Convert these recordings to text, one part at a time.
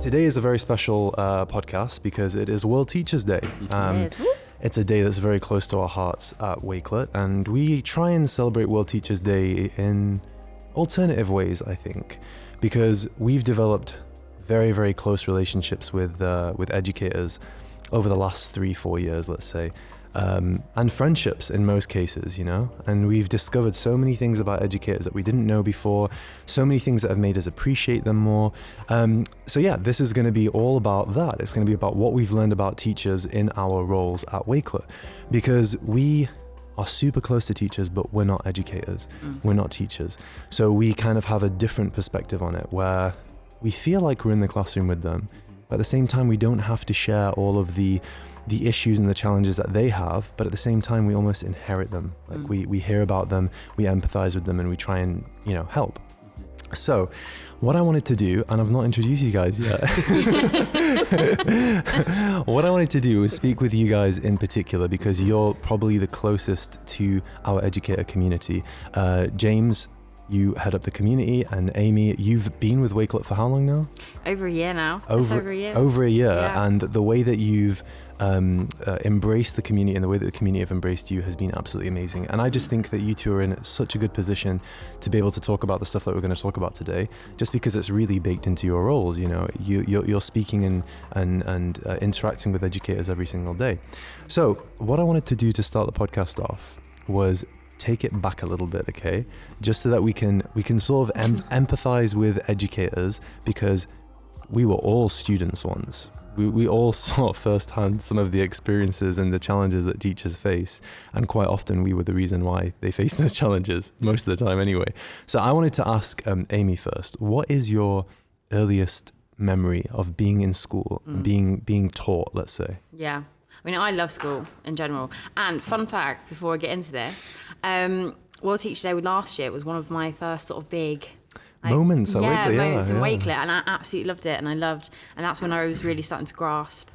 Today is a very special podcast because it is World Teachers Day. It's a day that's very close to our hearts at Wakelet, and we try and celebrate World Teachers Day in alternative ways, I think, because we've developed very, very close relationships with educators over the last 3-4 years, let's say. And friendships in most cases, you know, and we've discovered so many things about educators that we didn't know before, so many things that have made us appreciate them more. So yeah, this is going to be all about that. It's going to be about what we've learned about teachers in our roles at Wakelet, because we are super close to teachers, but we're not educators. We're not teachers. So we kind of have a different perspective on it, where we feel like we're in the classroom with them, but at the same time, we don't have to share all of the issues and the challenges that they have, but at the same time we almost inherit them. Like we hear about them, we empathize with them, and we try and, you know, help. So what I wanted to do, and I've not introduced you guys yet, what I wanted to do was speak with you guys in particular, because you're probably the closest to our educator community. James, you head up the community, and Amy, you've been with Wakelet for how long now? Over a year now. Just over a year. Over a year, yeah. And the way that you've embraced the community and the way that the community have embraced you has been absolutely amazing. And I just think that you two are in such a good position to be able to talk about the stuff that we're going to talk about today, just because it's really baked into your roles. You know, you're speaking and interacting with educators every single day. So what I wanted to do to start the podcast off was take it back a little bit, okay? Just so that we can sort of empathize with educators, because we were all students once. We all saw firsthand some of the experiences and the challenges that teachers face, and quite often we were the reason why they face those challenges, most of the time anyway. So I wanted to ask Amy first, what is your earliest memory of being in school, being taught, let's say? Yeah. I mean, I love school in general. And fun fact, before I get into this, World Teacher Day last year was one of my first sort of big moments at Wakelet, moments in Wakelet, and I absolutely loved it, and that's when I was really starting to grasp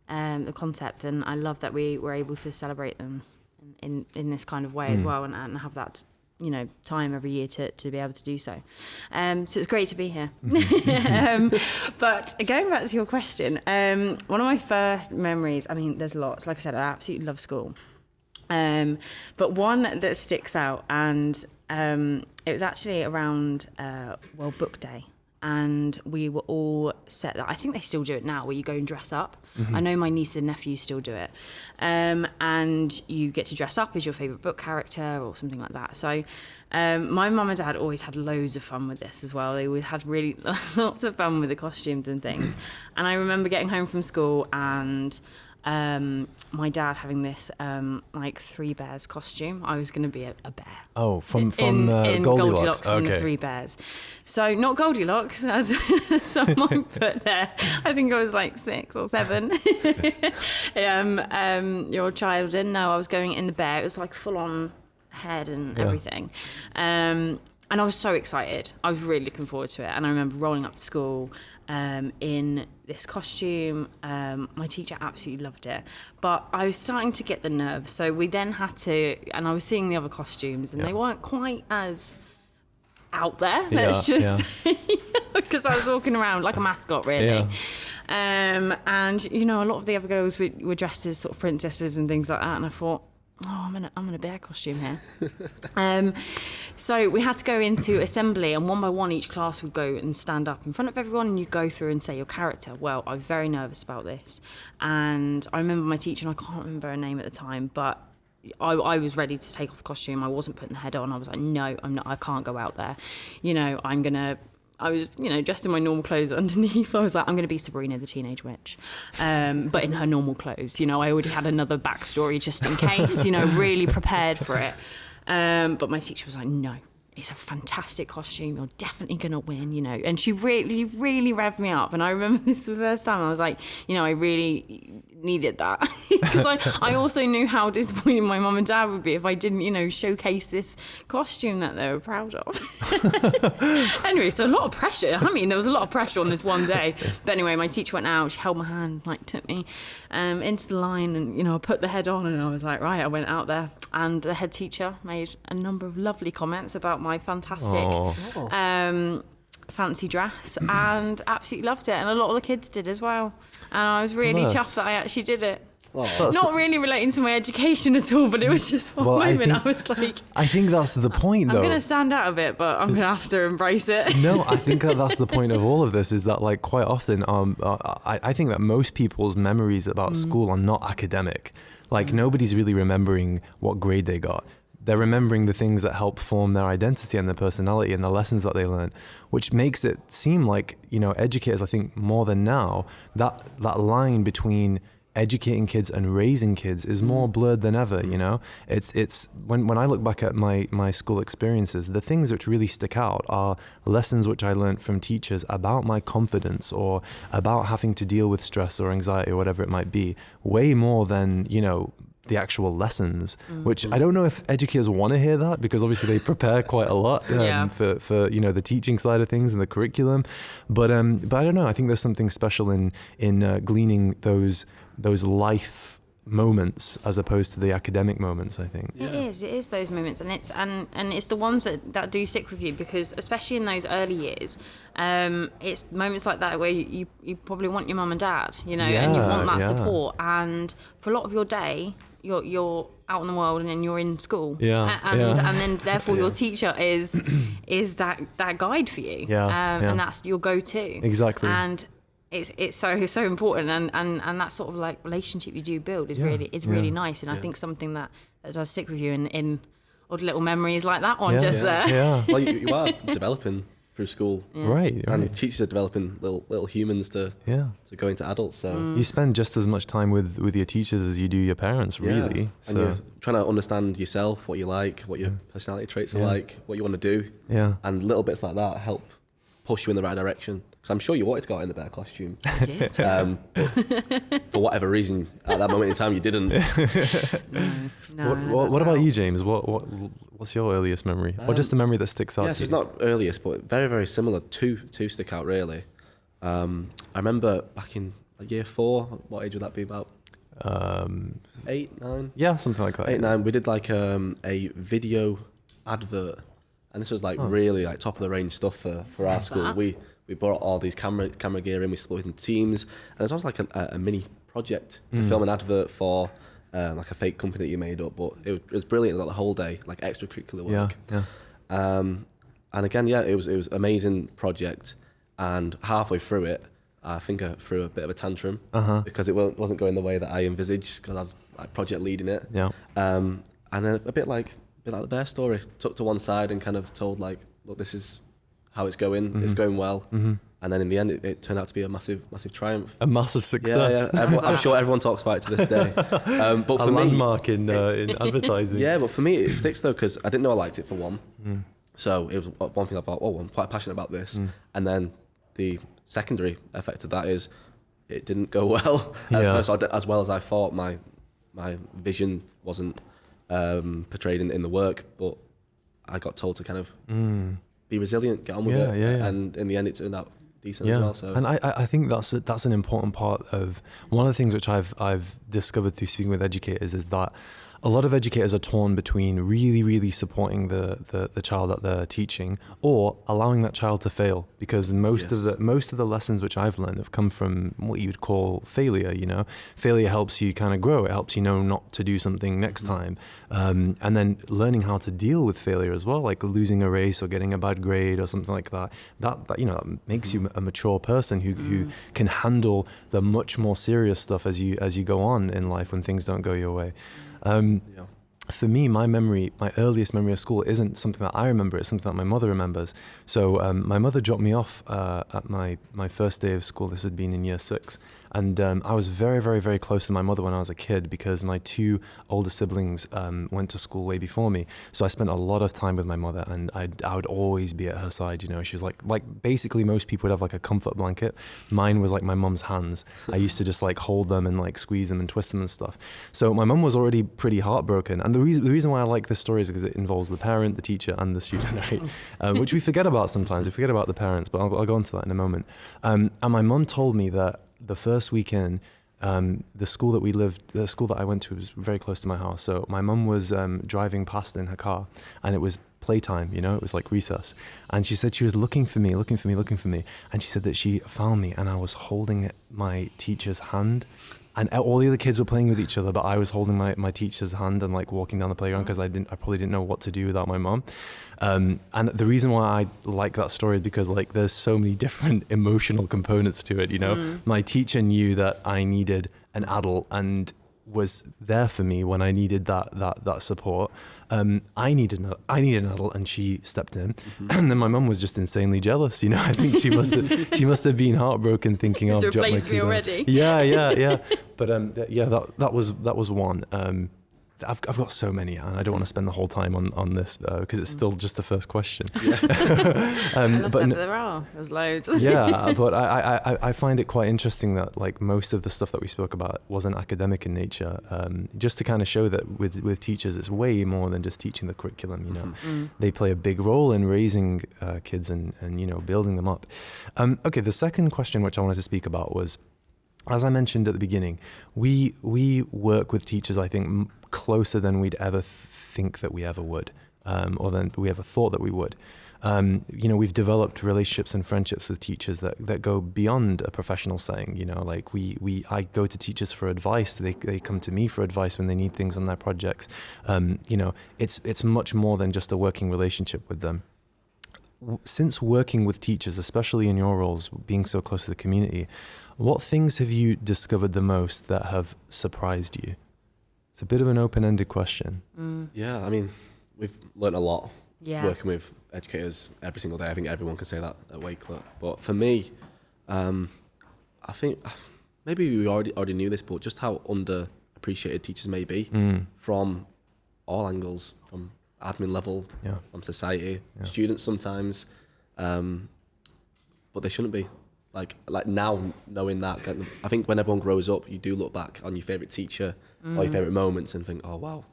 the concept, and I love that we were able to celebrate them in this kind of way as well, and have that, you know, time every year to be able to do so. So it's great to be here. But going back to your question, one of my first memories, I mean, there's lots. Like I said, I absolutely love school. But one that sticks out, and it was actually around World Book Day, and we were all set. I think they still do it now, where you go and dress up. I know my niece and nephew still do it, and you get to dress up as your favourite book character or something like that. So my mum and dad always had loads of fun with this as well. They always had really lots of fun with the costumes and things. And I remember getting home from school and my dad having this like Three Bears costume. I was going to be a bear. Oh, from in Goldilocks. And the Three Bears. So not Goldilocks, as someone put there. I think I was like 6 or 7. Your child in. No, I was going in the bear. It was like full on head and everything. And I was so excited. I was really looking forward to it. And I remember rolling up to school in this costume. My teacher absolutely loved it, but I was starting to get the nerves. So we then had to, and I was seeing the other costumes, and they weren't quite as out there. Let's just because I was walking around like a mascot, really. And you know, a lot of the other girls were dressed as sort of princesses and things like that, and I thought, oh, I'm in a bear costume here. So we had to go into assembly, and one by one each class would go and stand up in front of everyone, and you'd go through and say your character. Well, I was very nervous about this, and I remember my teacher, and I can't remember her name at the time, but I was ready to take off the costume. I wasn't putting the head on. I was like, no, I'm not. I can't go out there. You know, I was, you know, dressed in my normal clothes underneath. I was like, I'm going to be Sabrina the Teenage Witch, but in her normal clothes. You know, I already had another backstory just in case, you know, really prepared for it. But my teacher was like, no, it's a fantastic costume. You're definitely going to win, you know. And she really revved me up. And I remember this was the first time I was like, you know, I really needed that. Because I also knew how disappointed my mum and dad would be if I didn't, you know, showcase this costume that they were proud of. Anyway, so a lot of pressure. I mean, there was a lot of pressure on this one day. But anyway, my teacher went out, she held my hand, like took me into the line, and, you know, I put the head on, and I was like, right, I went out there. And the head teacher made a number of lovely comments about my fantastic fancy dress and absolutely loved it. And a lot of the kids did as well. And I was really chuffed that I actually did it. Oh. Not really relating to my education at all, but it was just one moment I was like... I think that's the point, though. I'm going to stand out a bit, but I'm going to have to embrace it. No, I think that's the point of all of this, is that like quite often, I think that most people's memories about school are not academic. Like nobody's really remembering what grade they got. They're remembering the things that help form their identity and their personality and the lessons that they learn, which makes it seem like, you know, educators, I think more than now, that line between educating kids and raising kids is more blurred than ever. You know, it's when I look back at my school experiences, the things which really stick out are lessons which I learned from teachers about my confidence or about having to deal with stress or anxiety or whatever it might be, way more than, you know, the actual lessons, which I don't know if educators want to hear that, because obviously they prepare quite a lot for you know, the teaching side of things and the curriculum, but I don't know, I think there's something special in gleaning those life moments as opposed to the academic moments, I think. It is those moments, and it's the ones that do stick with you, because especially in those early years, it's moments like that where you probably want your mum and dad, you know, and you want that support, and for a lot of your day you're out in the world and then you're in school, and then therefore your teacher is that guide for you, and that's your go-to. Exactly. And it's so important, and that sort of like relationship you do build is really nice, and I think something that does stick with you in odd little memories like that one there. Yeah. Well, you are developing through school, right? And teachers are developing little humans to go into adults. So you spend just as much time with your teachers as you do your parents, really. So and you're trying to understand yourself, what you like, what your personality traits are like, what you want to do, and little bits like that help push you in the right direction. Because I'm sure you wanted to go out in the bear costume. I did. But for whatever reason, at that moment in time, you didn't. No. What about you, James? What's your earliest memory, or just a memory that sticks out? Yes, it's not earliest, but very, very similar. Two stick out really. I remember back in year 4. What age would that be? About 8, 9. Yeah, something like that. 8, 9. We did like a video advert, and this was like really like top of the range stuff for our school. We brought all these camera gear in. We split into teams, and it was almost like a mini project to film an advert for like a fake company that you made up. But it was brilliant, like the whole day, like extracurricular work. And again, it was an amazing project. And halfway through it, I think I threw a bit of a tantrum because it wasn't going the way that I envisaged, because I was like project leading it. And then a bit like the bear story, took to one side and kind of told like, look, this is how it's going. It's going well. And then in the end, it turned out to be a massive triumph. A massive success. Yeah. I'm sure everyone talks about it to this day. But for a me, landmark in advertising. Yeah, but for me, it sticks though, because I didn't know I liked it for one. So it was one thing I thought, I'm quite passionate about this. And then the secondary effect of that is it didn't go well. First, as well as I thought. My vision wasn't portrayed in the work, but I got told to kind of be resilient, get on with it, and in the end it turned out decent as well. So, and I think that's an important part of one of the things which I've discovered through speaking with educators, is that a lot of educators are torn between really, really supporting the child that they're teaching, or allowing that child to fail, because most of the lessons which I've learned have come from what you'd call failure. You know, failure helps you kind of grow. It helps you know not to do something next time, and then learning how to deal with failure as well, like losing a race or getting a bad grade or something like that. That you know, that makes you a mature person who can handle the much more serious stuff as you go on in life when things don't go your way. For me, my earliest memory of school isn't something that I remember, it's something that my mother remembers. So my mother dropped me off at my first day of school. This had been in year 6. And I was very, very, very close to my mother when I was a kid, because my 2 older siblings went to school way before me. So I spent a lot of time with my mother, and I would always be at her side. You know, she was like basically most people would have like a comfort blanket. Mine was like my mum's hands. I used to just like hold them and like squeeze them and twist them and stuff. So my mum was already pretty heartbroken. And the reason why I like this story is because it involves the parent, the teacher, and the student, right? Which we forget about sometimes. We forget about the parents, but I'll go into that in a moment. And my mum told me that the first weekend, the school that I went to was very close to my house. So my mum was driving past in her car, and it was playtime, you know, it was like recess. And she said she was looking for me. And she said that she found me, and I was holding my teacher's hand. And all the other kids were playing with each other, but I was holding my teacher's hand and like walking down the playground because I probably didn't know what to do without my mom. And the reason why I like that story is because like there's so many different emotional components to it. You know, my teacher knew that I needed an adult and was there for me when I needed that support. I needed an adult, and she stepped in. And then my mum was just insanely jealous. You know, I think she must have been heartbroken, thinking, "Oh, to replace me already." Yeah. But that was one. I've got so many, and I don't want to spend the whole time on this because it's still just the first question. But there's loads. Yeah, but I find it quite interesting that like most of the stuff that we spoke about wasn't academic in nature. Just to kind of show that with teachers, it's way more than just teaching the curriculum. You know, they play a big role in raising kids and you know, building them up. Okay, the second question which I wanted to speak about was, as I mentioned at the beginning, we work with teachers, I think, closer than we'd ever think that we ever would, or than we ever thought that we would. You know, we've developed relationships and friendships with teachers that go beyond a professional setting. You know, like I go to teachers for advice. They come to me for advice when they need things on their projects. You know, it's much more than just a working relationship with them. Since working with teachers, especially in your roles, being so close to the community, what things have you discovered the most that have surprised you? It's a bit of an open-ended question. Yeah, I mean, we've learned a lot working with educators every single day. I think everyone can say that at Wakelet. But for me, I think maybe we already knew this, but just how underappreciated teachers may be from all angles, from admin level, from society, students sometimes, but they shouldn't be. Like now, knowing that, I think when everyone grows up, you do look back on your favourite teacher or your favourite moments and think, oh wow,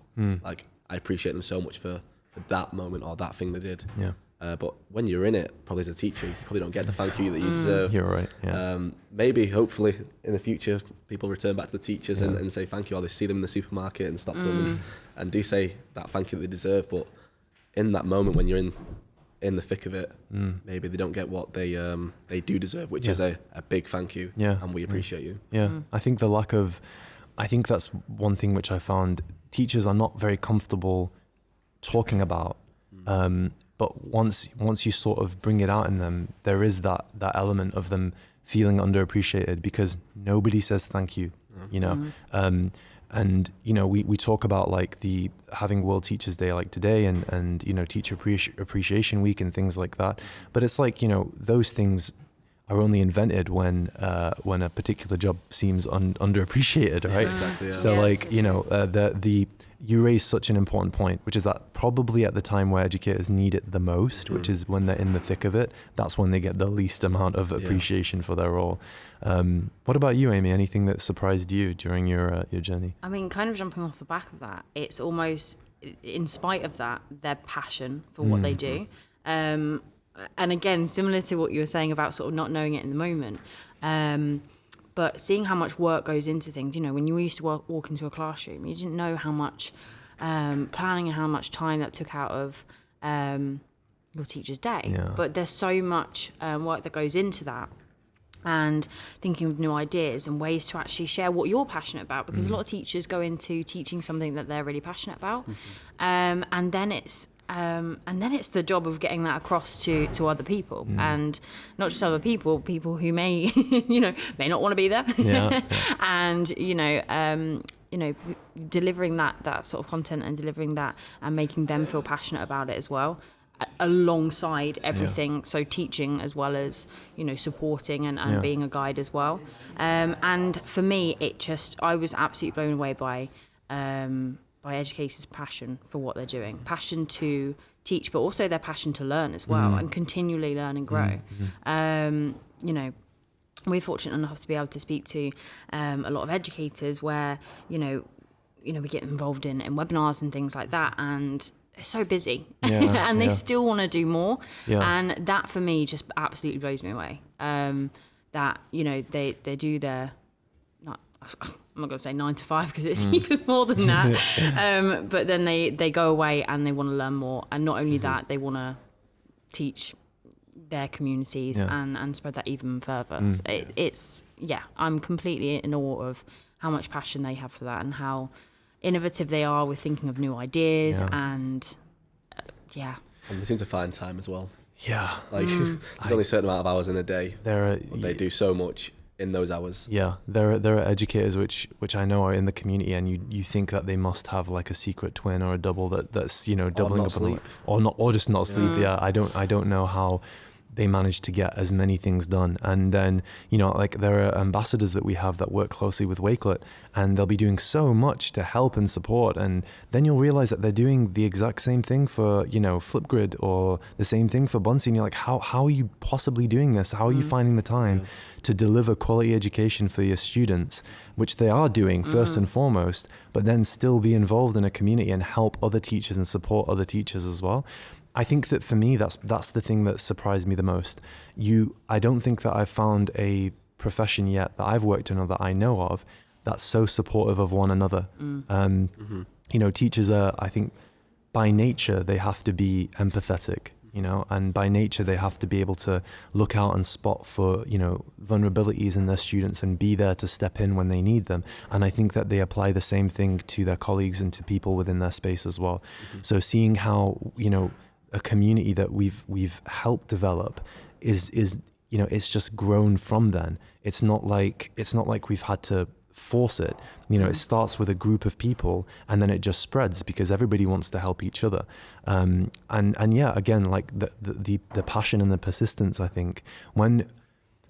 like I appreciate them so much for that moment or that thing they did. Yeah. But when you're in it, probably as a teacher, you probably don't get the thank you that you deserve. You're right. Yeah. Maybe, hopefully, in the future, people return back to the teachers and say thank you, or they see them in the supermarket and stop them and do say that thank you that they deserve. But in that moment, when you're in the thick of it, maybe they don't get what they do deserve, which is a big thank you. Yeah. And we appreciate you. Yeah. I think I think that's one thing which I found teachers are not very comfortable talking about. But once you sort of bring it out in them, there is that element of them feeling underappreciated because nobody says thank you, you know. And you know, we talk about like having World Teachers Day like today and you know, Teacher Appreciation Week and things like that. But it's like, you know, those things are only invented when a particular job seems underappreciated, right? Exactly. Yeah. So like, you know, you raise such an important point, which is that probably at the time where educators need it the most, which is when they're in the thick of it, that's when they get the least amount of appreciation for their role. What about you, Amy? Anything that surprised you during your journey? I mean, kind of jumping off the back of that, it's almost, in spite of that, their passion for what they do. And again, similar to what you were saying about sort of not knowing it in the moment, but seeing how much work goes into things. You know, when you used to walk into a classroom, you didn't know how much planning and how much time that took out of your teacher's day. Yeah. But there's so much work that goes into that. And thinking of new ideas and ways to actually share what you're passionate about, because a lot of teachers go into teaching something that they're really passionate about, and then it's the job of getting that across to other people, and not just other people who may may not want to be there, and delivering that sort of content and delivering that and making them feel passionate about it as well, alongside everything. So teaching as well as, you know, supporting and being a guide as well. And for me, I was absolutely blown away by educators' passion for what they're doing, passion to teach, but also their passion to learn as well, and continually learn and grow. You know, we're fortunate enough to be able to speak to a lot of educators where, you know, we get involved in webinars and things like that, and they're so busy and they still want to do more. And that for me just absolutely blows me away. That, you know, they do their, I'm not going to say 9 to 5 because it's even more than that. But then they go away and they want to learn more. And not only that, they want to teach their communities and spread that even further. So I'm completely in awe of how much passion they have for that and how innovative they are with thinking of new ideas and And they seem to find time as well. Yeah. Like there's only a certain amount of hours in a day. They do so much in those hours. Yeah, there are educators which I know are in the community, and you think that they must have like a secret twin or a double that's doubling up on or just not sleep. Yeah, I don't know how they manage to get as many things done. And then like there are ambassadors that we have that work closely with Wakelet, and they'll be doing so much to help and support, and then you'll realize that they're doing the exact same thing for Flipgrid or the same thing for Bunsey, and you're like, how are you possibly doing this? How are you finding the time to deliver quality education for your students, which they are doing first and foremost, but then still be involved in a community and help other teachers and support other teachers as well? I think that for me, that's the thing that surprised me the most. I don't think that I've found a profession yet that I've worked in or that I know of that's so supportive of one another. Teachers are, I think, by nature, they have to be empathetic, and by nature, they have to be able to look out and spot for, vulnerabilities in their students and be there to step in when they need them. And I think that they apply the same thing to their colleagues and to people within their space as well. So seeing how, a community that we've helped develop is it's just grown from then. It's not like we've had to force it. It starts with a group of people and then it just spreads because everybody wants to help each other. And again, like the passion and the persistence. I think when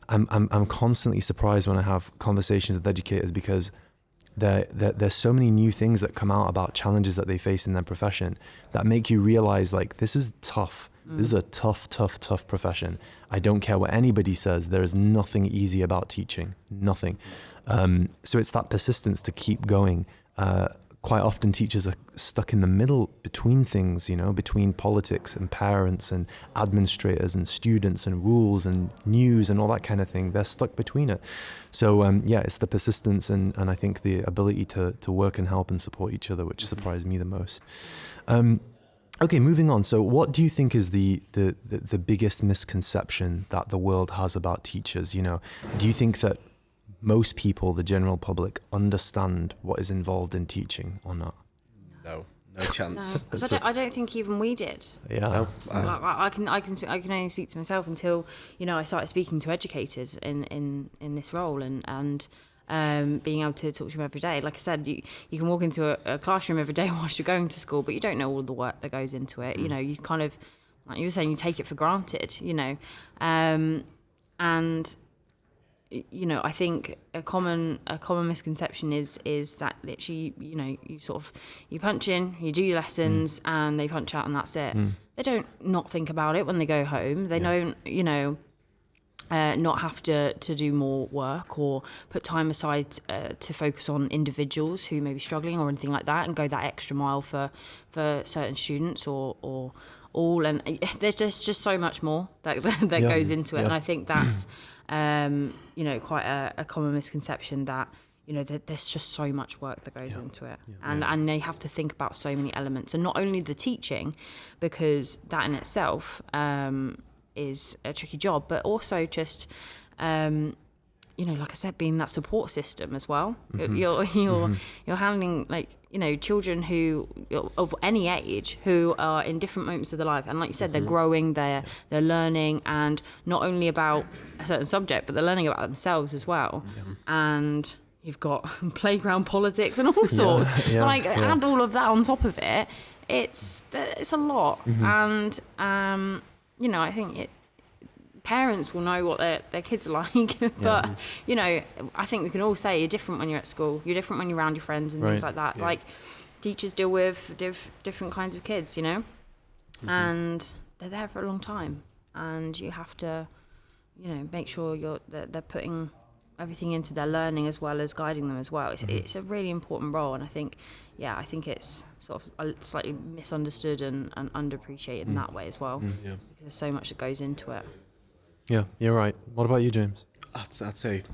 I'm constantly surprised when I have conversations with educators because there's so many new things that come out about challenges that they face in their profession that make you realize, like, this is tough. This is a tough profession. I don't care what anybody says. There is nothing easy about teaching. Nothing. So it's that persistence to keep going. Quite often teachers are stuck in the middle between things, between politics and parents and administrators and students and rules and news and all that kind of thing. They're stuck between it. So it's the persistence and I think the ability to work and help and support each other, which surprised me the most. Okay, moving on. So what do you think is the biggest misconception that the world has about teachers? Do you think that most people, the general public, understand what is involved in teaching or not? No chance. No, because I don't think even we did. Yeah. No. I can only speak to myself until I started speaking to educators in this role and being able to talk to them every day. Like I said, you can walk into a classroom every day whilst you're going to school, but you don't know all the work that goes into it. You kind of, like you were saying, you take it for granted. And I think a common misconception is that literally, you punch in, you do your lessons, and they punch out, and that's it. They don't not think about it when they go home. They don't, not have to do more work or put time aside to focus on individuals who may be struggling or anything like that, and go that extra mile for certain students or all. And there's just so much more that goes into it, and I think that's quite a common misconception that there's just so much work that goes into it, and they have to think about so many elements, and not only the teaching, because that in itself is a tricky job, but also just like I said, being that support system as well. You're handling children who of any age who are in different moments of their life, and like you said, they're growing, they're learning, and not only about a certain subject, but they're learning about themselves as well. And you've got playground politics and all sorts. Add all of that on top of it, it's a lot. And I think parents will know what their kids are like, but I think we can all say you're different when you're at school, you're different when you're around your friends and things like that. Like, teachers deal with different kinds of kids, and they're there for a long time, and you have to make sure they're putting everything into their learning as well as guiding them as well. It's a really important role, and I think it's sort of slightly misunderstood and underappreciated in that way as well, because there's so much that goes into it. Yeah, you're right. What about you, James? I'd say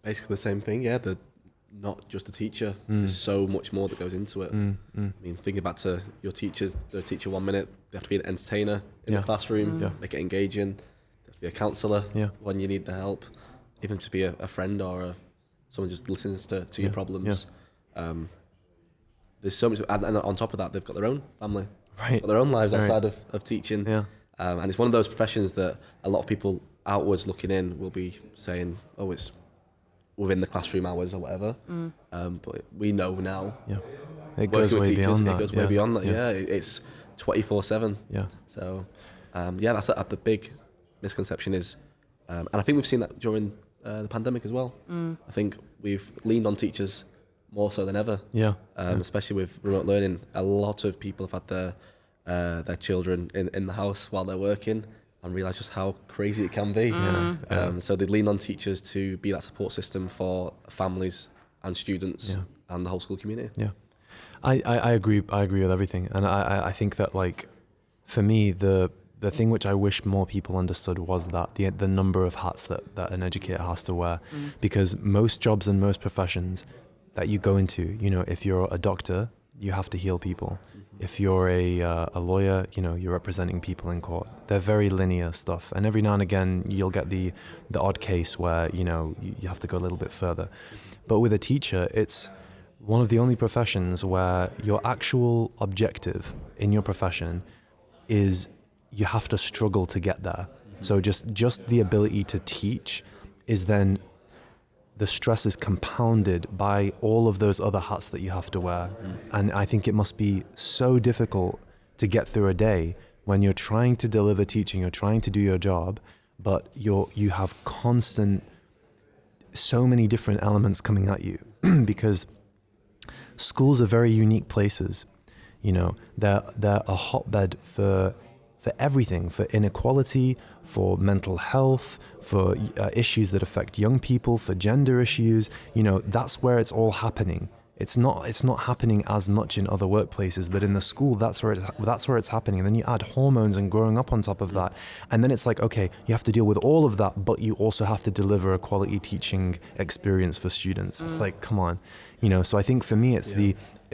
basically the same thing. Yeah, not just a teacher. There's so much more that goes into it. I mean, thinking back to your teachers, the teacher 1 minute, they have to be an entertainer in the classroom, make it engaging. They have to be a counsellor when you need the help, even to be a friend or someone just listens to your problems. There's so much, and on top of that, they've got their own family, got their own lives outside of teaching. And it's one of those professions that a lot of people outwards looking in will be saying, oh, it's within the classroom hours or whatever. But we know now. It goes way beyond that. It goes way beyond that. It's 24/7. So, that's the big misconception is, and I think we've seen that during the pandemic as well. I think we've leaned on teachers more so than ever. Especially with remote learning, a lot of people have had their children in the house while they're working and realise just how crazy it can be. So they lean on teachers to be that support system for families and students and the whole school community. I agree with everything, and I think that, like, for me, the thing which I wish more people understood was that the number of hats that an educator has to wear, because most jobs and most professions that you go into, you know, if you're a doctor, you have to heal people. If you're a lawyer, you know, you're representing people in court. They're very linear stuff, and every now and again you'll get the odd case where, you know, you have to go a little bit further. But with a teacher, it's one of the only professions where your actual objective in your profession is you have to struggle to get there. So just the ability to teach is then, the stress is compounded by all of those other hats that you have to wear. And I think it must be so difficult to get through a day when you're trying to deliver teaching, you're trying to do your job, but you have so many different elements coming at you because schools are very unique places. You know, they're a hotbed for everything, for inequality, for mental health, for issues that affect young people, for gender issues. You know, that's where it's all happening. It's not happening as much in other workplaces, but in the school, that's where it's happening. And then you add hormones and growing up on top of that, and then it's like, okay, you have to deal with all of that, but you also have to deliver a quality teaching experience for students. It's like, come on, you know. So I think for me, it's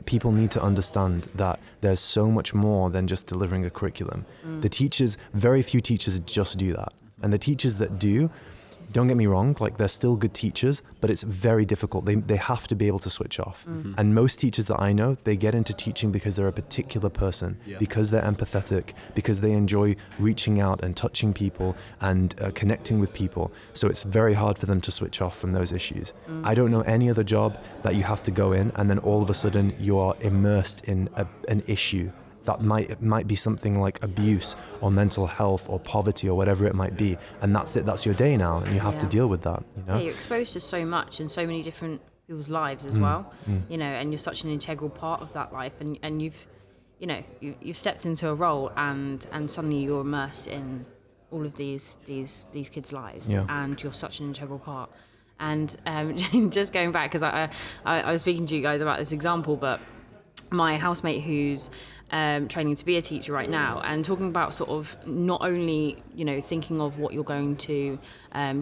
people need to understand that there's so much more than just delivering a curriculum. The teachers, very few teachers just do that. And the teachers that do, don't get me wrong, like, they're still good teachers, but it's very difficult. They have to be able to switch off. And most teachers that I know, they get into teaching because they're a particular person, because they're empathetic, because they enjoy reaching out and touching people and connecting with people. So it's very hard for them to switch off from those issues. I don't know any other job that you have to go in and then all of a sudden you are immersed in an issue that might be something like abuse or mental health or poverty or whatever it might be, and that's it. That's your day now, and you have to deal with that. You know? You're exposed to so much in so many different people's lives as well. You know, and you're such an integral part of that life, and you've stepped into a role, and suddenly you're immersed in all of these kids' lives, and you're such an integral part. And just going back, because I was speaking to you guys about this example, but my housemate who's training to be a teacher right now, and talking about sort of not only, you know, thinking of what you're going to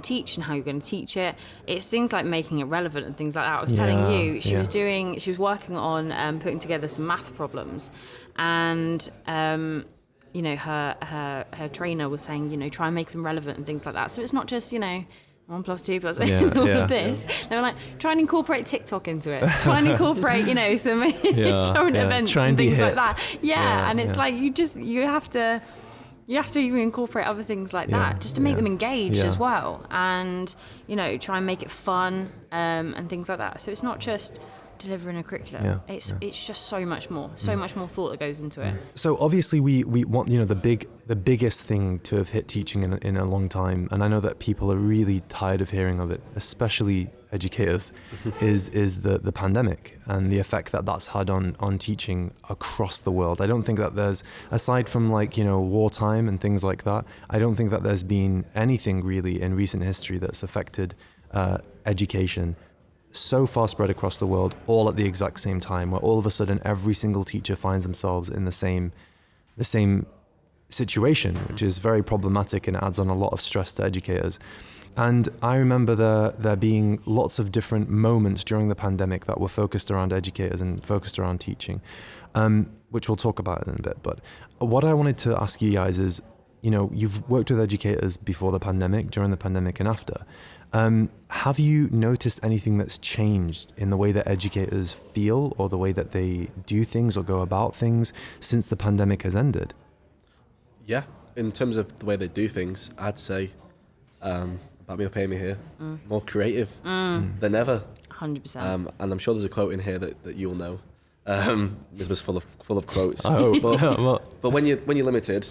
teach and how you're going to teach it, it's things like making it relevant and things like that. I was telling you, she was working on putting together some math problems, and you know, her trainer was saying, you know, try and make them relevant and things like that. So it's not just, you know, 1 + 2 + all of this. They were like, try and incorporate TikTok into it. Try and incorporate, you know, some current events and things like that. And it's like you have to even incorporate other things like that just to make them engaged as well, and, you know, try and make it fun and things like that. So it's not just delivering a curriculum. It's just so much more thought that goes into it. So obviously we want, you know, the biggest thing to have hit teaching in a long time, and I know that people are really tired of hearing of it, especially educators, is the pandemic and the effect that that's had on teaching across the world. I don't think that there's, aside from, like, you know, wartime and things like that, I don't think that there's been anything really in recent history that's affected education so far spread across the world, all at the exact same time, where all of a sudden every single teacher finds themselves in the same situation, which is very problematic and adds on a lot of stress to educators. And I remember there being lots of different moments during the pandemic that were focused around educators and focused around teaching, which we'll talk about in a bit. But what I wanted to ask you guys is, you've worked with educators before the pandemic, during the pandemic, and after. Have you noticed anything that's changed in the way that educators feel or the way that they do things or go about things since the pandemic has ended? Yeah, in terms of the way they do things, I'd say, back me or pay me here, more creative than ever. 100%. And I'm sure there's a quote in here that you'll know. Misbah's full of quotes. But when you're limited,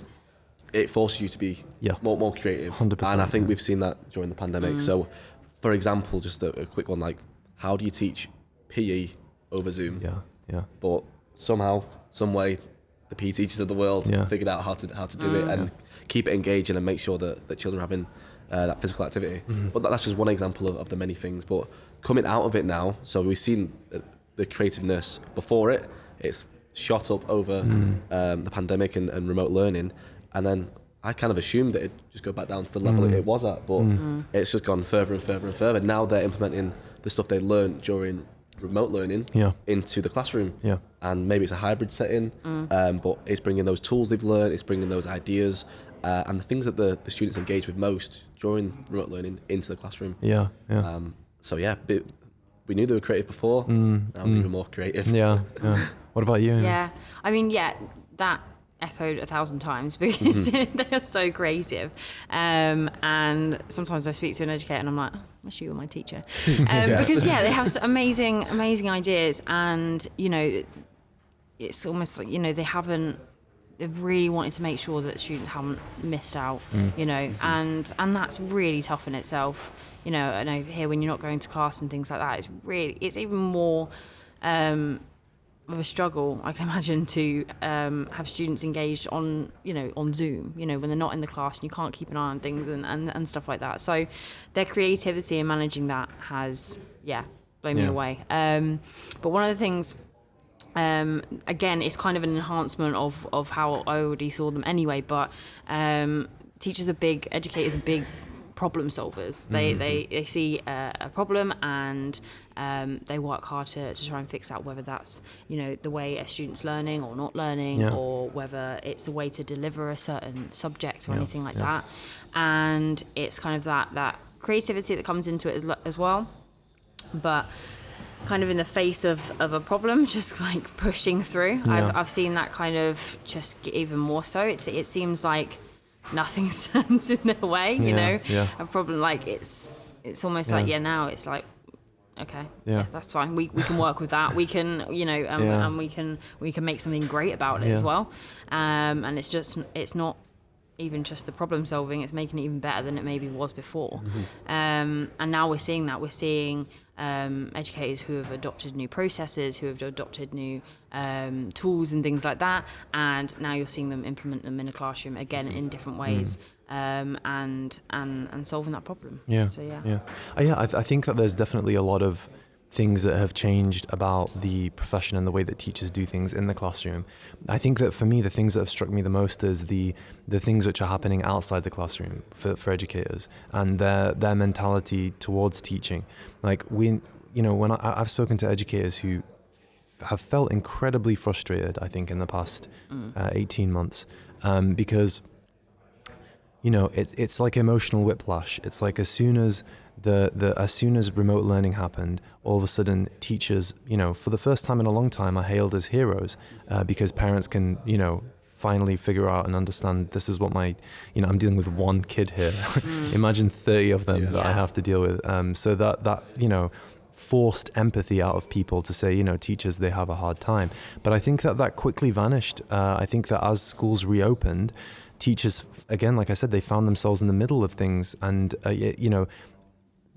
it forces you to be more creative. 100%. And I think we've seen that during the pandemic. So, for example, just a quick one, like, how do you teach PE over Zoom? Yeah. But somehow, some way, the PE teachers of the world figured out how to do it and keep it engaging and make sure that children are having that physical activity. But that's just one example of the many things. But coming out of it now, so we've seen the creativeness before it. It's shot up over the pandemic and remote learning. And then I kind of assumed that it'd just go back down to the level it was at. But it's just gone further and further and further. Now they're implementing the stuff they learned during remote learning into the classroom. And maybe it's a hybrid setting, but it's bringing those tools they've learned, it's bringing those ideas and the things that the students engage with most during remote learning into the classroom. So we knew they were creative before, now we're even more creative. What about you? Yeah, I mean, that echoed 1,000 times because they are so creative, and sometimes I speak to an educator and I'm like, I wish you were my teacher, because they have amazing ideas, and it's almost like they've really wanted to make sure that students haven't missed out, and that's really tough in itself. And over here, when you're not going to class and things like that, it's even more of a struggle, I can imagine, to have students engaged on Zoom, when they're not in the class and you can't keep an eye on things and stuff like that. So their creativity in managing that has, blown me away. But one of the things, again, it's kind of an enhancement of how I already saw them anyway, but educators are big problem solvers. They see a problem and they work hard to try and fix that, whether that's the way a student's learning or not learning, or whether it's a way to deliver a certain subject or anything like that. And it's kind of that creativity that comes into it as well, but kind of in the face of a problem, just like pushing through. I've seen that kind of just get even more so. It seems like nothing stands in their way, a problem, like it's almost like now it's like, okay, that's fine, we can work with that, we can and we can make something great about it as well, and it's not even just the problem solving, it's making it even better than it maybe was before. And now we're seeing educators who have adopted new processes, who have adopted new tools and things like that, and now you're seeing them implement them in a classroom again in different ways, and solving that problem. I think that there's definitely a lot of things that have changed about the profession and the way that teachers do things in the classroom. I think that for me, the things that have struck me the most is the things which are happening outside the classroom for educators and their mentality towards teaching. Like when I've spoken to educators who have felt incredibly frustrated, I think, in the past 18 months, because it's like emotional whiplash. It's like as soon as as soon as remote learning happened, all of a sudden teachers, for the first time in a long time, are hailed as heroes, because parents can, finally figure out and understand this is what I'm dealing with one kid here. Imagine 30 of them that I have to deal with. So that forced empathy out of people to say, teachers, they have a hard time. But I think that quickly vanished. I think that as schools reopened, teachers, again, like I said, they found themselves in the middle of things. And,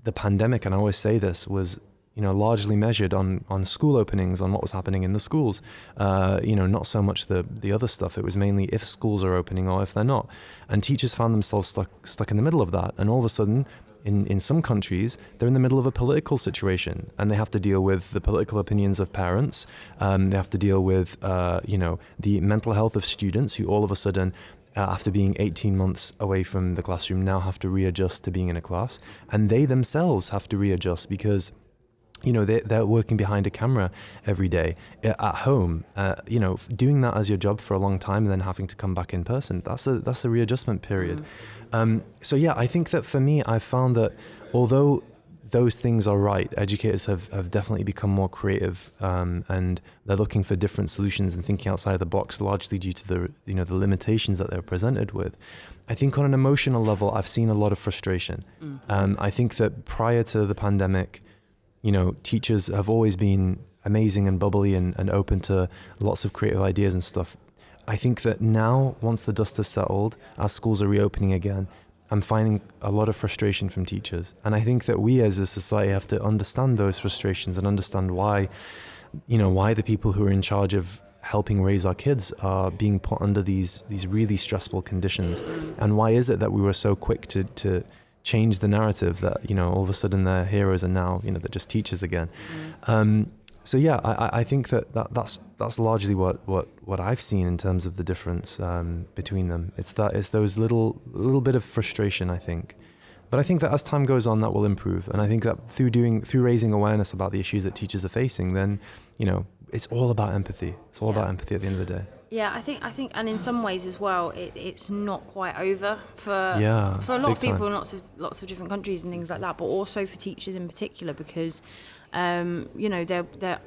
the pandemic, and I always say this, was largely measured on school openings, on what was happening in the schools. Not so much the other stuff. It was mainly if schools are opening or if they're not. And teachers found themselves stuck in the middle of that. And all of a sudden, in some countries, they're in the middle of a political situation, and they have to deal with the political opinions of parents. They have to deal with the mental health of students who all of a sudden after being 18 months away from the classroom, now have to readjust to being in a class. And they themselves have to readjust because, they're working behind a camera every day at home, doing that as your job for a long time and then having to come back in person. That's a readjustment period. So yeah, I think that for me, I found that although those things are right, educators have definitely become more creative, and they're looking for different solutions and thinking outside of the box, largely due to the limitations that they're presented with. I think on an emotional level, I've seen a lot of frustration. I think that prior to the pandemic, teachers have always been amazing and bubbly and open to lots of creative ideas and stuff. I think that now, once the dust has settled, as schools are reopening again, I'm finding a lot of frustration from teachers. And I think that we as a society have to understand those frustrations and understand why the people who are in charge of helping raise our kids are being put under these really stressful conditions. And why is it that we were so quick to change the narrative that, all of a sudden their heroes are now, they're just teachers again. So yeah, I think that's largely what I've seen in terms of the difference between them. It's those little bit of frustration, I think. But I think that as time goes on, that will improve. And I think that through raising awareness about the issues that teachers are facing, then, it's all about empathy. It's all about empathy at the end of the day. Yeah, I think, and in some ways as well, it's not quite over for a lot of people in lots of different countries and things like that, but also for teachers in particular, because there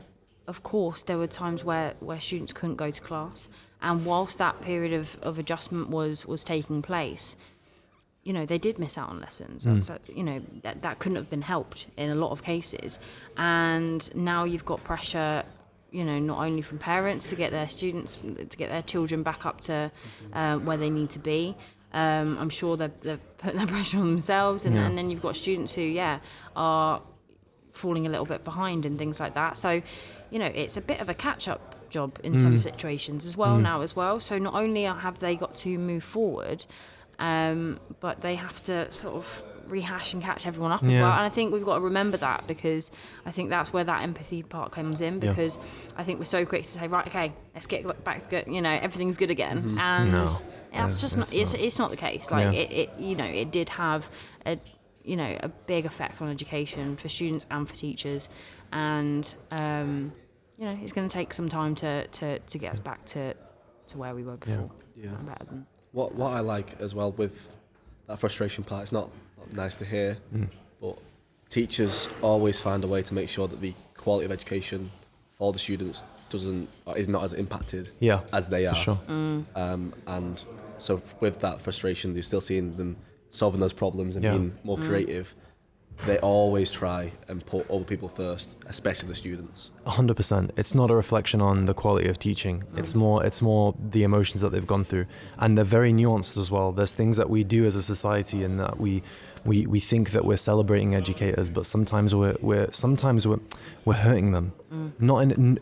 of course there were times where students couldn't go to class, and whilst that period of adjustment was taking place, they did miss out on lessons. So, that couldn't have been helped in a lot of cases, and now you've got pressure, not only from parents to get their children back up to where they need to be. I'm sure they're putting that pressure on themselves, and then you've got students who, are falling a little bit behind and things like that. So, it's a bit of a catch-up job in some situations as well now as well. So not only have they got to move forward, but they have to sort of rehash and catch everyone up as well. And I think we've got to remember that, because I think that's where that empathy part comes in, because I think we're so quick to say, right, okay, let's get back to good, everything's good again. And that's just it's not the case. Like it did have a big effect on education for students and for teachers, and it's going to take some time to get us back to where we were before. What I like as well with that frustration part, it's not nice to hear, but teachers always find a way to make sure that the quality of education for the students is not as impacted as they are. Sure. And so with that frustration, they're still seeing them solving those problems and being more creative. They always try and put other people first, especially the students. 100%. It's not a reflection on the quality of teaching. It's more the emotions that they've gone through, and they're very nuanced as well. There's things that we do as a society, and that we think that we're celebrating educators, but sometimes we're hurting them.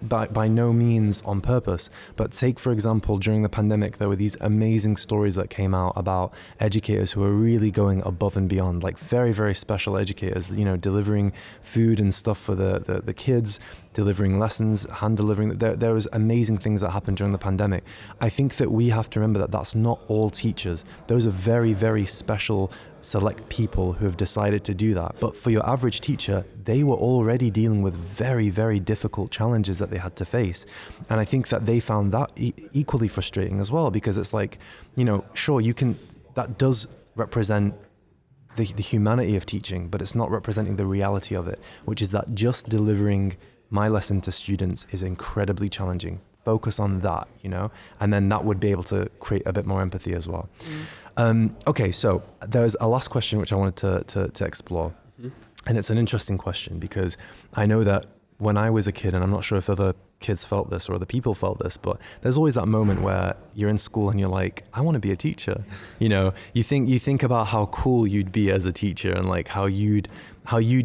By no means on purpose. But take, for example, during the pandemic, there were these amazing stories that came out about educators who are really going above and beyond, like very, very special educators, delivering food and stuff for the kids, delivering lessons, hand delivering. There was amazing things that happened during the pandemic. I think that we have to remember that that's not all teachers. Those are very, very special select people who have decided to do that. But for your average teacher, they were already dealing with very, very difficult challenges that they had to face. And I think that they found that equally frustrating as well, because it's like, sure, that does represent the humanity of teaching, but it's not representing the reality of it, which is that just delivering my lesson to students is incredibly challenging. Focus on that, and then that would be able to create a bit more empathy as well. Okay, so there's a last question which I wanted to explore. And it's an interesting question, because I know that when I was a kid, and I'm not sure if other kids felt this or other people felt this, but there's always that moment where you're in school and you're like, I want to be a teacher. You think about how cool you'd be as a teacher, and like how you'd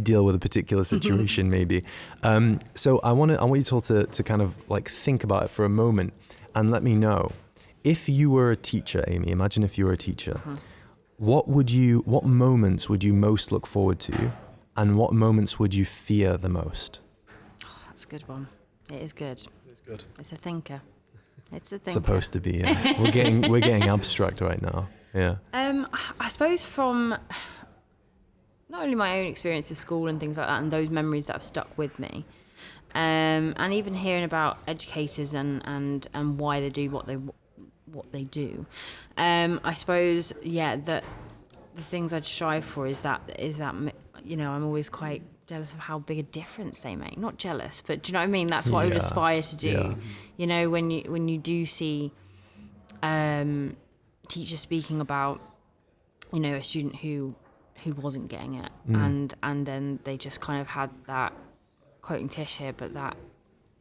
deal with a particular situation maybe. So I want you all to kind of like think about it for a moment and let me know, if you were a teacher, Amy, imagine if you were a teacher, what moments would you most look forward to, and what moments would you fear the most? Oh, that's a good one. It is good. It's good. It's a thinker. It's a thing. Supposed to be. Yeah. We're getting abstract right now. Yeah. I suppose from not only my own experience of school and things like that, and those memories that have stuck with me, and even hearing about educators and why they do what they do. I suppose, that the things I'd strive for is that I'm always quite jealous of how big a difference they make. Not jealous, but do you know what I mean? That's what I would aspire to do. Yeah. When you do see teachers speaking about a student who wasn't getting it, and then they just kind of had that, quoting Tish here, but that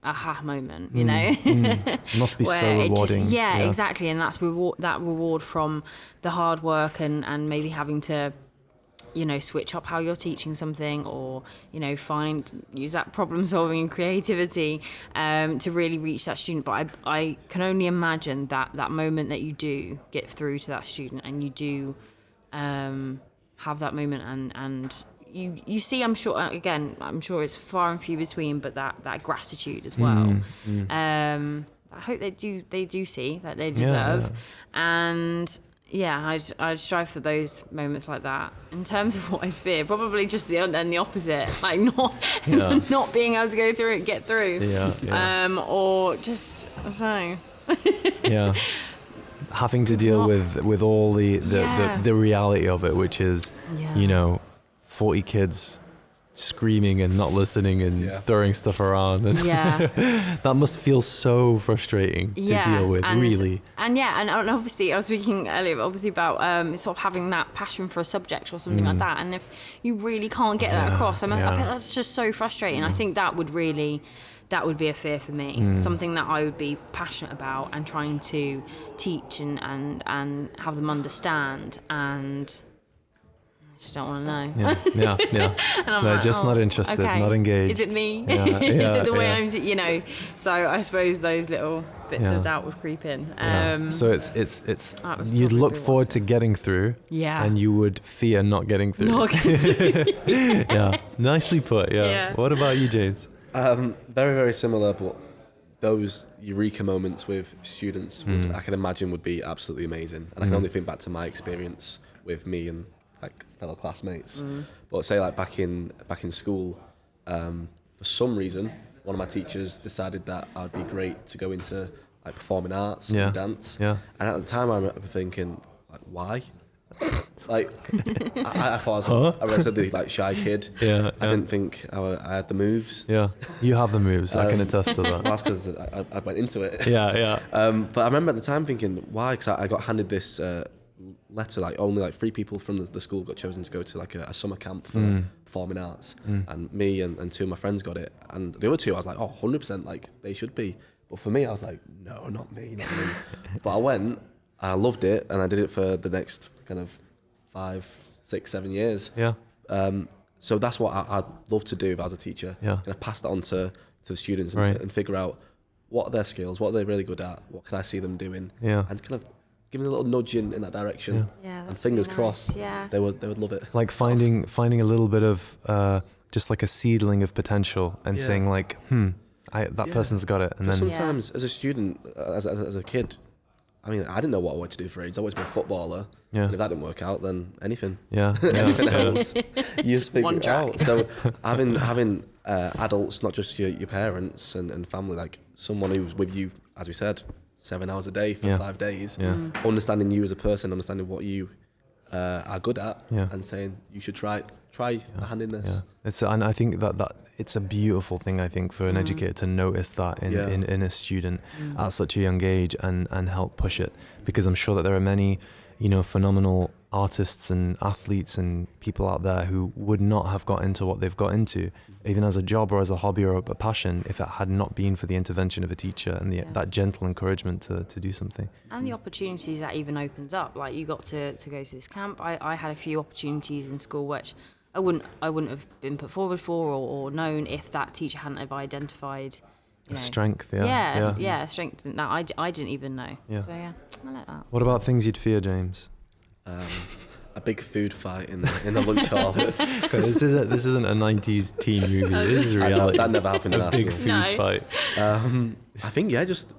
aha moment, It must be so rewarding. Exactly, and that's reward from the hard work and maybe having to switch up how you're teaching something, or use that problem solving and creativity to really reach that student. But I can only imagine that moment that you do get through to that student, and you do have that moment, and you see, I'm sure it's far and few between, but that gratitude as well. I hope they do see that they deserve. And I'd strive for those moments like that. In terms of what I fear, probably just the opposite, like not being able to get through. Or just, I don't know. Having to deal with all the reality of it, which is 40 kids screaming and not listening and throwing stuff around, and that must feel so frustrating to deal with, really. And obviously I was speaking earlier obviously about sort of having that passion for a subject or something like that, and if you really can't get that across, I bet that's just so frustrating. I think that would be a fear for me, something that I would be passionate about and trying to teach and have them understand, and I just don't want to know. And I'm like, just not interested, okay. not engaged. Is it me? Is it the way I'm, so I suppose those little bits of doubt would creep in. So it's you'd look forward to getting through, and you would fear not getting through. Nicely put. What about you, James? Very, very similar, but those eureka moments with students I can imagine would be absolutely amazing. And I can only think back to my experience with me and like fellow classmates. But say like back in school, for some reason one of my teachers decided that I'd be great to go into like performing arts and dance. And at the time I remember thinking, like, why? Like I thought I was a relatively like shy kid. I didn't think I had the moves. You have the moves. I can attest to that. That's because I went into it. But I remember at the time thinking, why? Because I got handed this letter, like only like 3 people from the school got chosen to go to like a summer camp for performing arts, and me and 2 of my friends got it, and the other 2 I was like, 100%, like they should be. But for me, I was like, no, not me. But I went, I loved it, and I did it for the next kind of 5, 6, 7 years. So that's what I'd love to do if I was a teacher. Kind of pass that on to the students and figure out what are their skills, what are they really good at, what can I see them doing, and kind of give me a little nudge in that direction. And fingers crossed, they would love it. Like finding a little bit of just like a seedling of potential, and saying like, that person's got it. And then sometimes as a student, as a kid, I mean, I didn't know what I wanted to do for age. I wanted to be a footballer. And if that didn't work out, then anything. Anything else. You just figure it out. So having adults, not just your parents and family, like someone who's with you, as we said, 7 hours a day for 5 days, understanding you as a person, understanding what you are good at, and saying you should try a hand in this. And I think that it's a beautiful thing, I think, for an educator to notice that in a student at such a young age and help push it, because I'm sure that there are many phenomenal artists and athletes and people out there who would not have got into what they've got into, even as a job or as a hobby or a passion, if it had not been for the intervention of a teacher and that gentle encouragement to do something. And the opportunities that even opens up. Like, you got to go to this camp. I had a few opportunities in school which I wouldn't have been put forward for or known if that teacher hadn't have identified strength. Strength that I didn't even know. So I like that. What about things you'd fear, James? A big food fight in the lunch hall. This isn't a 90s teen movie. This is reality. That never happened in our school. A big food fight. I think just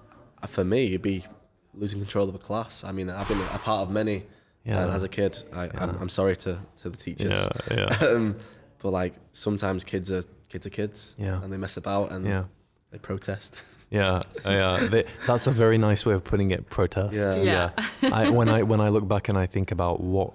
for me, it'd be losing control of a class. I mean, I've been a part of many, and as a kid, I'm sorry to the teachers. But like sometimes kids are kids, and they mess about and they protest. That's a very nice way of putting it. Protest. When I look back and I think about what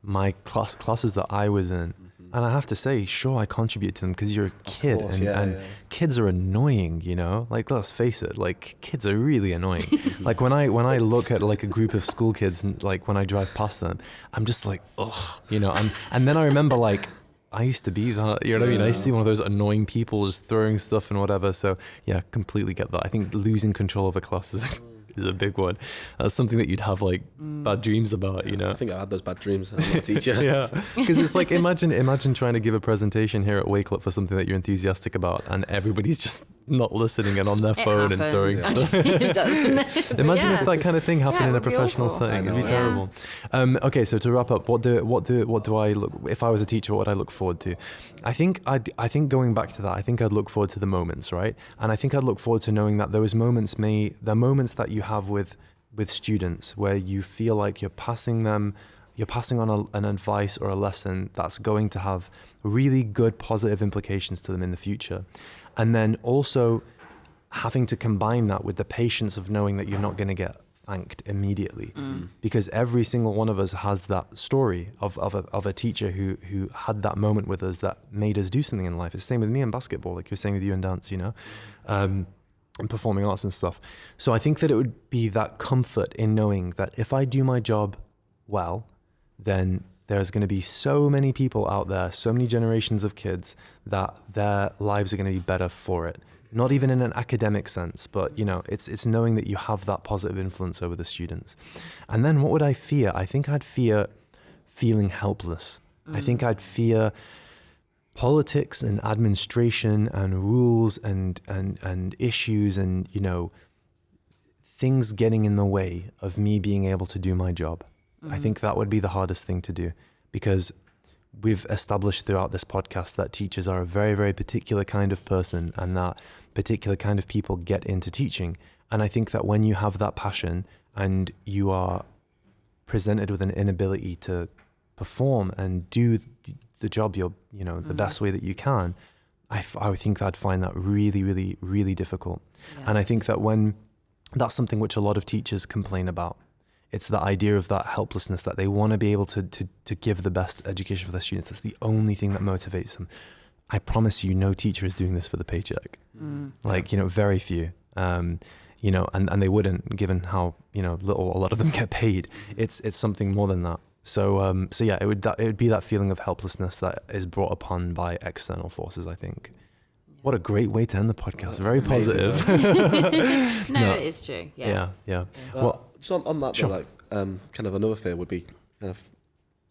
my classes that I was in, and I have to say, sure, I contribute to them because you're a kid, and kids are annoying, you know. Like, let's face it, like kids are really annoying. Like when I look at like a group of school kids, and like when I drive past them, I'm just like, ugh, you know. And then I remember like, I used to be that, you know what I mean? I used to be one of those annoying people just throwing stuff and whatever. So yeah, completely get that. I think losing control of a class is a big one. That's something that you'd have like bad dreams about, you know? I think I had those bad dreams as a teacher. Because it's like, imagine trying to give a presentation here at Wakelet for something that you're enthusiastic about and everybody's just not listening and on their phone and throwing stuff. It does. Imagine if that kind of thing happened in a professional setting. It'd be terrible. Okay, so to wrap up, what do I look, if I was a teacher, what would I look forward to? I think going back to that, I think I'd look forward to the moments, right? And I think I'd look forward to knowing that those moments the moments that you have with students where you feel like you're passing on an advice or a lesson that's going to have really good positive implications to them in the future. And then also having to combine that with the patience of knowing that you're not going to get thanked immediately. Because every single one of us has that story of a teacher who had that moment with us that made us do something in life. It's the same with me in basketball, like you're saying with you in dance, you know, and performing arts and stuff. So I think that it would be that comfort in knowing that if I do my job well, then there's going to be so many people out there, so many generations of kids that their lives are going to be better for it. Not even in an academic sense, but you know, it's knowing that you have that positive influence over the students. And then what would I fear? I think I'd fear feeling helpless. I think I'd fear politics and administration and rules and issues and, you know, things getting in the way of me being able to do my job. I think that would be the hardest thing to do, because we've established throughout this podcast that teachers are a very, very particular kind of person and that particular kind of people get into teaching. And I think that when you have that passion and you are presented with an inability to perform and do the job the best way that you can, I would think I'd find that really, really, really difficult. And I think that when that's something which a lot of teachers complain about, it's the idea of that helplessness, that they want to be able to give the best education for their students. That's the only thing that motivates them. I promise you, no teacher is doing this for the paycheck. Like, you know, very few. You know, and they wouldn't, given how, you know, little a lot of them get paid. It's something more than that. So yeah, it would be that feeling of helplessness that is brought upon by external forces, I think. What a great way to end the podcast. Very positive. No, it is true. Yeah. Well, just on that, sure. though, like kind of another fear would be kind of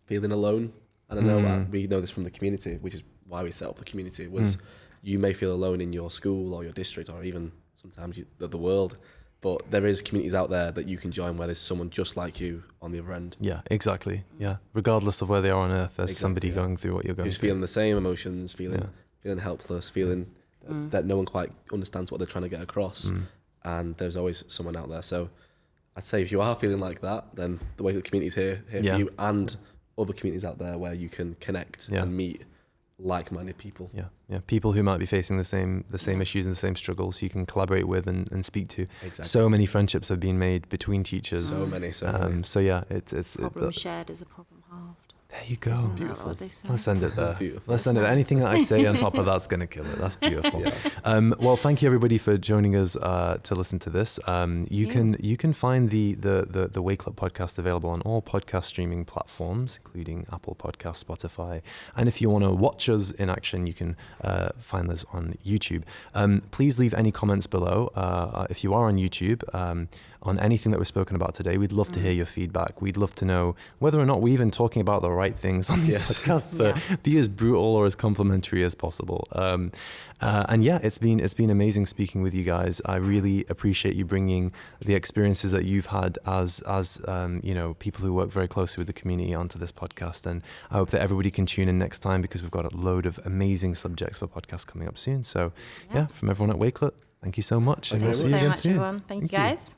feeling alone. And I know we know this from the community, which is why we set up the community, was you may feel alone in your school or your district or even sometimes the world. But there is communities out there that you can join where there's someone just like you on the other end. Yeah, exactly. Yeah. Regardless of where they are on earth, there's somebody going through what you're going who's through. Feeling the same emotions, feeling helpless, feeling that no one quite understands what they're trying to get across. And there's always someone out there. So I'd say if you are feeling like that, then the Wakelet community is here for you, and other communities out there where you can connect and meet like-minded people. Yeah, people who might be facing the same issues and the same struggles you can collaborate with and speak to. Exactly. So many friendships have been made between teachers. So many. So yeah, it's problem shared is a problem halved. There you go. Isn't beautiful. Let's end it there. Let's end it there. Anything that I say on top of that's going to kill it. That's beautiful. Well, thank you everybody for joining us to listen to this. You can find the Wakelet podcast available on all podcast streaming platforms, including Apple Podcasts, Spotify. And if you want to watch us in action, you can find us on YouTube. Please leave any comments below. If you are on YouTube, on anything that we've spoken about today, we'd love to hear your feedback. We'd love to know whether or not we're even talking about the right things on these podcasts. So be as brutal or as complimentary as possible. And yeah, it's been amazing speaking with you guys. I really appreciate you bringing the experiences that you've had as you know, people who work very closely with the community onto this podcast. And I hope that everybody can tune in next time, because we've got a load of amazing subjects for podcasts coming up soon. So yeah, from everyone at Wakelet, Thank you so much. Thank And you we'll very see you Thank you again so much, soon. everyone. Thank you, Thank you. guys.